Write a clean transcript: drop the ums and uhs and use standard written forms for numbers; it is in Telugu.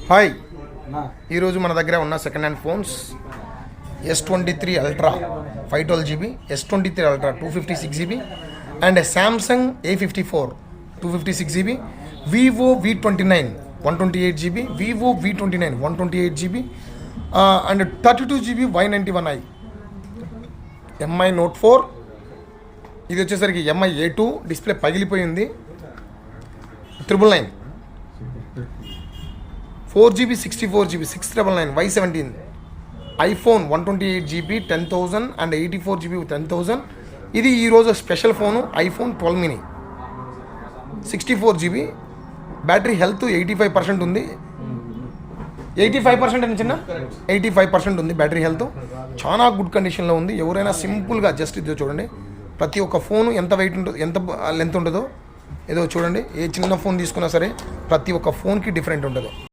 హాయ్, ఈరోజు మన దగ్గర ఉన్న second hand phones S23 ultra 512 GB, S23 ultra 256 GB and Samsung A54 256 GB, Vivo V29 128 GB, Vivo V29 128 GB and 32 GB Y91i, MI Note 4. ఇది వచ్చేసరికి MI A2, డిస్ప్లే పగిలిపోయింది. 999 4GB 64 GB 699 Y17, iPhone 128 GB 10,000 and 84 GB 10,000. ఇది ఈరోజు special phone iPhone 12 mini 64 GB. Battery health 85% ఉంది. 85% అని చిన్న 85% ఉంది బ్యాటరీ హెల్త్. చాలా గుడ్ కండిషన్లో ఉంది. ఎవరైనా సింపుల్గా జస్ట్ ఇదో చూడండి, ప్రతి ఒక్క ఫోను ఎంత వెయిట్ ఉంటుందో, ఎంత లెంత్ ఉంటుందో ఏదో చూడండి. ఏ చిన్న ఫోన్ తీసుకున్నా సరే ప్రతి ఒక్క ఫోన్కి డిఫరెంట్ ఉంటుంది.